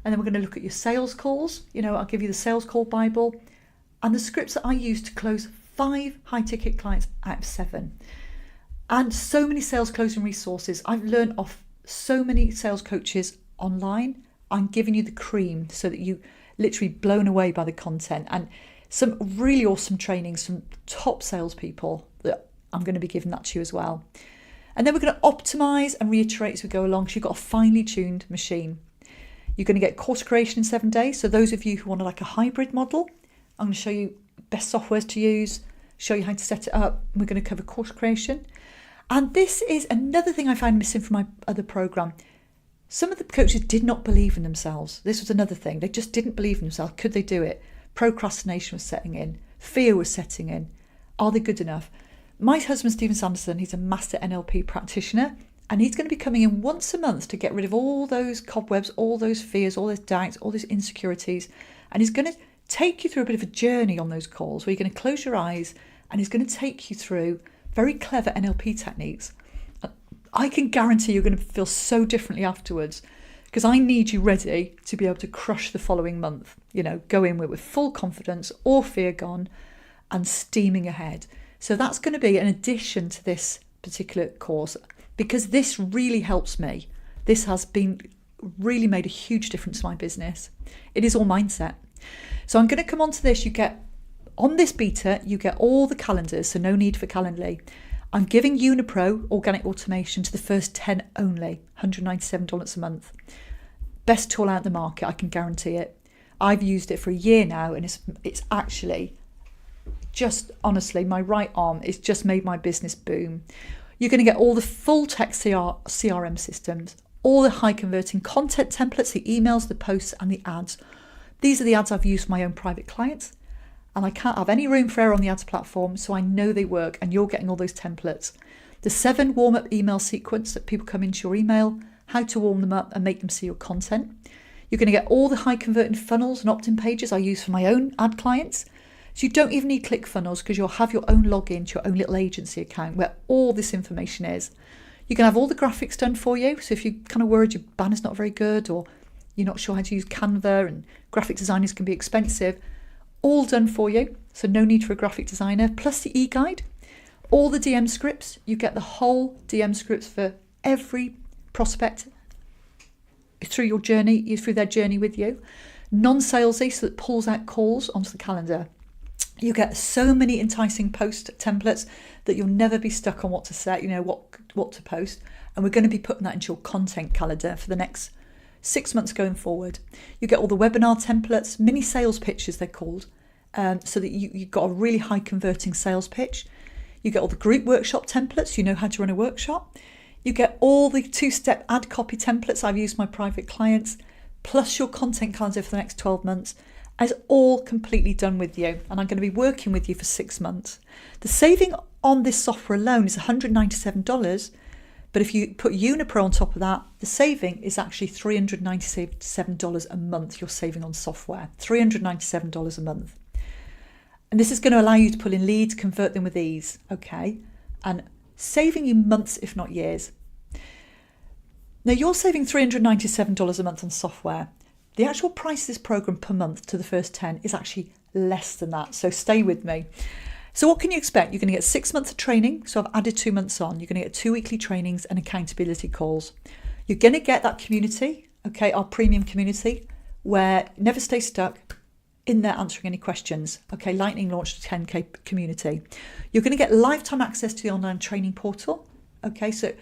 And then we're going to look at your sales calls. I'll give you the sales call Bible and the scripts that I use to close 5 high-ticket clients out of 7. And so many sales closing resources. I've learned off so many sales coaches online. I'm giving you the cream so that you literally blown away by the content, and some really awesome trainings from top salespeople that I'm going to be giving that to you as well. And then we're going to optimize and reiterate as we go along. So you've got a finely tuned machine. You're going to get course creation in 7 days. So those of you who want like a hybrid model, I'm going to show you best softwares to use, show you how to set it up. And we're going to cover course creation. And this is another thing I found missing from my other program. Some of the coaches did not believe in themselves. This was another thing. They just didn't believe in themselves. Could they do it? Procrastination was setting in. Fear was setting in. Are they good enough? My husband, Stephen Sanderson, he's a master NLP practitioner, and he's going to be coming in once a month to get rid of all those cobwebs, all those fears, all those doubts, all those insecurities. And he's going to take you through a bit of a journey on those calls where you're going to close your eyes, and he's going to take you through very clever NLP techniques. I can guarantee you're going to feel so differently afterwards, because I need you ready to be able to crush the following month. Go in with full confidence, all fear gone, and steaming ahead. So that's going to be an addition to this particular course, because this really helps me. This has been really made a huge difference to my business. It is all mindset. So I'm going to come on to this. On this beta, you get all the calendars, so no need for Calendly. I'm giving Unipro organic automation to the first 10 only, $197 a month. Best tool out in the market, I can guarantee it. I've used it for a year now, and it's actually just, honestly, my right arm, it's just made my business boom. You're going to get all the full text CRM systems, all the high converting content templates, the emails, the posts, and the ads. These are the ads I've used for my own private clients. And I can't have any room for error on the ads platform, so I know they work, and you're getting all those templates. The 7 warm-up email sequence that people come into your email, how to warm them up and make them see your content. You're going to get all the high-converting funnels and opt-in pages I use for my own ad clients. So you don't even need ClickFunnels, because you'll have your own login to your own little agency account where all this information is. You can have all the graphics done for you. So if you're kind of worried your banner's not very good, or you're not sure how to use Canva, and graphic designers can be expensive, all done for you, so no need for a graphic designer, plus the e-guide, all the DM scripts. You get the whole DM scripts for every prospect through your journey, through their journey with you. Non-salesy, so that pulls out calls onto the calendar. You get so many enticing post templates that you'll never be stuck on what to set, what to post. And we're going to be putting that into your content calendar for the next 6 months going forward. You get all the webinar templates, mini sales pitches they're called, so that you've got a really high converting sales pitch. You get all the group workshop templates, you know how to run a workshop. You get all the 2-step ad copy templates I've used my private clients, plus your content calendar for the next 12 months. It's all completely done with you, and I'm going to be working with you for 6 months. The saving on this software alone is $197. But if you put Unipro on top of that, the saving is actually $397 a month you're saving on software. $397 a month. And this is going to allow you to pull in leads, convert them with ease, okay? And saving you months, if not years. Now, you're saving $397 a month on software. The actual price of this program per month to the first 10 is actually less than that, so stay with me. So what can you expect? You're going to get 6 months of training. So I've added 2 months on. You're going to get 2 weekly trainings and accountability calls. You're going to get that community, okay, our premium community, where never stay stuck in there answering any questions. Okay, Lightning launched a 10K community. You're going to get lifetime access to the online training portal. Okay, so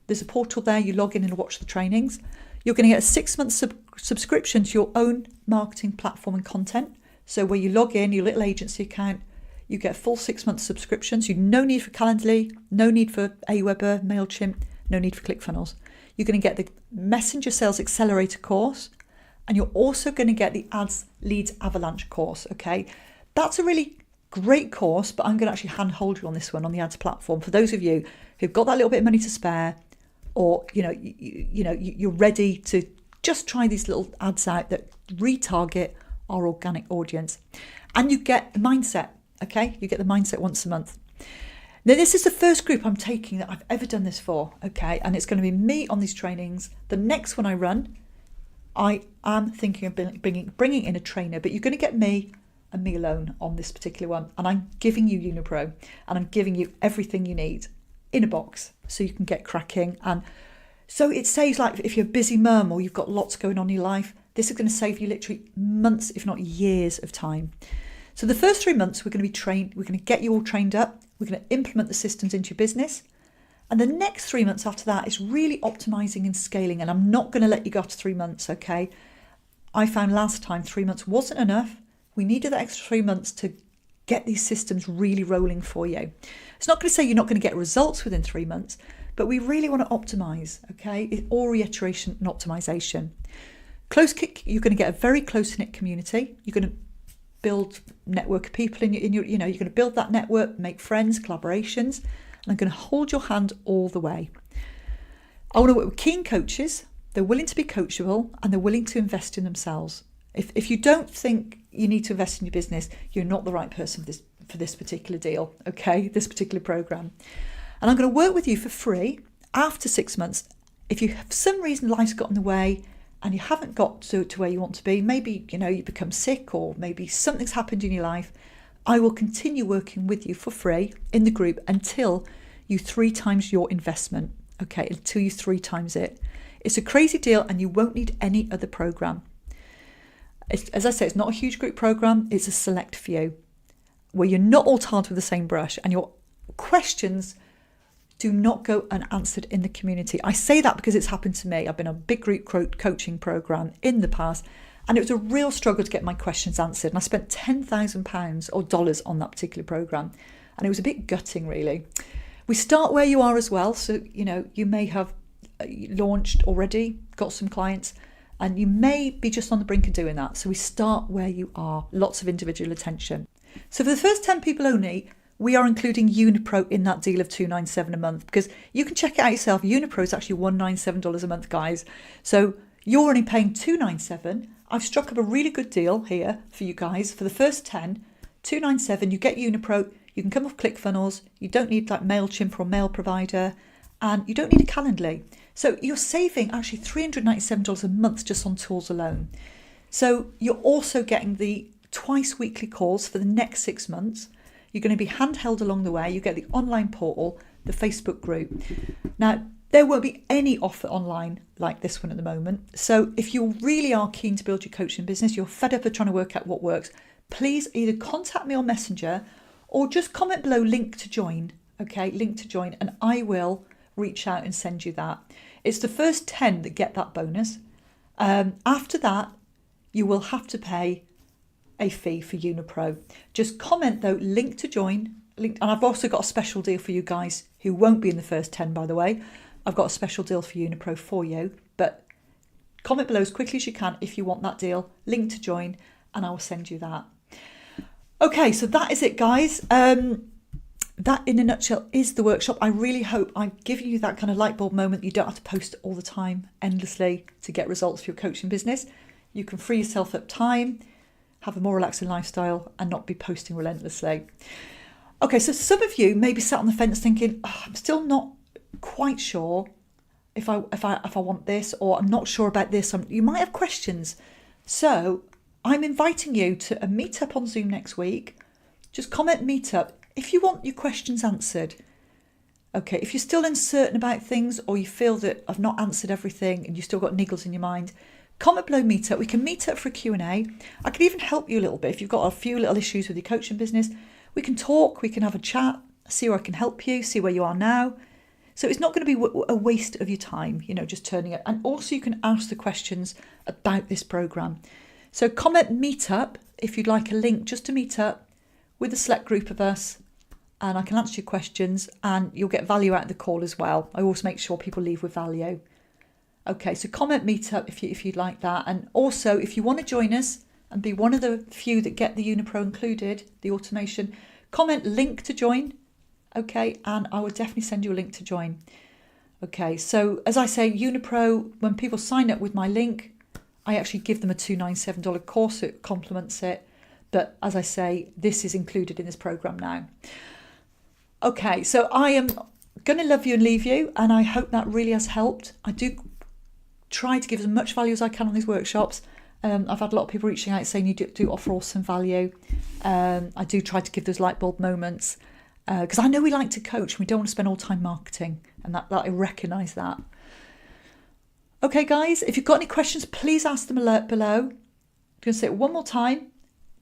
there's a portal there. You log in and watch the trainings. You're going to get a 6-month subscription to your own marketing platform and content. So where you log in, your little agency account, you get full 6-month subscriptions. You no need for Calendly, no need for Aweber, MailChimp, no need for ClickFunnels. You're going to get the Messenger Sales Accelerator course, and you're also going to get the Ads Leads Avalanche course, okay? That's a really great course, but I'm going to actually handhold you on this one on the ads platform. For those of you who've got that little bit of money to spare, or you're ready to just try these little ads out that retarget our organic audience. And you get the mindset, okay? You get the mindset once a month. Now, this is the first group I'm taking that I've ever done this for, okay? And it's going to be me on these trainings. The next one I run, I am thinking of bringing in a trainer, but you're going to get me and me alone on this particular one. And I'm giving you Unipro, and I'm giving you everything you need in a box so you can get cracking. And so it saves, like, if you're a busy mum or you've got lots going on in your life, this is going to save you literally months, if not years of time. So the first 3 months, we're going to be trained. We're going to get you all trained up. We're going to implement the systems into your business. And the next 3 months after that is really optimizing and scaling. And I'm not going to let you go after 3 months, okay? I found last time 3 months wasn't enough. We needed that extra 3 months to get these systems really rolling for you. It's not going to say you're not going to get results within 3 months, but we really want to optimize, okay? It's all reiteration and optimization. You're going to get a very close-knit community. You're going to build network of people in your, you're going to build that network, make friends, collaborations, and I'm going to hold your hand all the way. I want to work with keen coaches. They're willing to be coachable, and they're willing to invest in themselves. If you don't think you need to invest in your business, you're not the right person for this particular deal, okay? This particular program. And I'm going to work with you for free after 6 months. If you have some reason life's got in the way and you haven't got to where you want to be, maybe you become sick, or maybe something's happened in your life, I will continue working with you for free in the group until you 3 times your investment, okay? Until you 3 times it. It's a crazy deal, and you won't need any other program. As I say, it's not a huge group program. It's a select few where you're not all tarred with the same brush, and your questions do not go unanswered in the community. I say that because it's happened to me. I've been on a big group coaching program in the past, and it was a real struggle to get my questions answered. And I spent £10,000 or dollars on that particular program, and it was a bit gutting, really. We start where you are as well. So, you may have launched already, got some clients, and you may be just on the brink of doing that. So we start where you are, lots of individual attention. So for the first 10 people only, we are including Unipro in that deal of $297 a month, because you can check it out yourself. Unipro is actually $197 a month, guys. So you're only paying $297. I've struck up a really good deal here for you guys. For the first 10, $297, you get Unipro. You can come off ClickFunnels. You don't need like MailChimp or mail provider, and you don't need a Calendly. So you're saving actually $397 a month just on tools alone. So you're also getting the twice weekly calls for the next 6 months. You're going to be handheld along the way. You get the online portal, the Facebook group. Now, there won't be any offer online like this one at the moment. So if you really are keen to build your coaching business, you're fed up of trying to work out what works, please either contact me on Messenger or just comment below link to join, okay, link to join, and I will reach out and send you that. It's the first 10 that get that bonus. After that, you will have to pay a fee for Unipro. Just comment though, link to join, and I've also got a special deal for you guys who won't be in the first 10, by the way. I've got a special deal for Unipro for you, but comment below as quickly as you can if you want that deal, link to join, and I will send you that. Okay, so that is it, guys. That in a nutshell is the workshop. I really hope I've given you that kind of light bulb moment. You don't have to post all the time endlessly to get results for your coaching business. You can free yourself up time, have a more relaxing lifestyle, and not be posting relentlessly. Okay, so some of you may be sat on the fence thinking, I'm still not quite sure if I want this, or I'm not sure about this. You might have questions. So I'm inviting you to a meetup on Zoom next week. Just comment meetup if you want your questions answered. Okay, if you're still uncertain about things, or you feel that I've not answered everything and you've still got niggles in your mind, comment below meetup. We can meet up for a Q&A. I can even help you a little bit. If you've got a few little issues with your coaching business, we can talk, we can have a chat, see where I can help you, see where you are now. So it's not going to be a waste of your time, just turning it. And also you can ask the questions about this program. So comment meetup if you'd like a link just to meet up with a select group of us and I can answer your questions, and you'll get value out of the call as well. I always make sure people leave with value. Okay, so comment meetup if you'd like that. And also, if you want to join us and be one of the few that get the Unipro included, the automation, comment link to join. Okay, and I will definitely send you a link to join. Okay, so as I say, Unipro, when people sign up with my link, I actually give them a $297 course. It complements it. But as I say, this is included in this program now. Okay, so I am going to love you and leave you, and I hope that really has helped. I do try to give as much value as I can on these workshops. I've had a lot of people reaching out saying you do offer awesome value. I do try to give those light bulb moments because I know we like to coach and we don't want to spend all time marketing, and that I recognise that. Okay, guys, if you've got any questions, please ask them below. I'm going to say it one more time.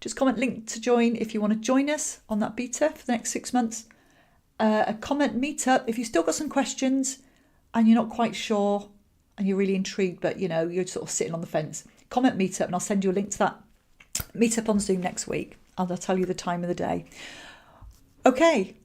Just comment link to join if you want to join us on that beta for the next 6 months. A comment meetup if you've still got some questions and you're not quite sure and you're really intrigued, but you're sort of sitting on the fence. Comment meetup and I'll send you a link to that meetup on Zoom next week. I'll tell you the time of the day. Okay,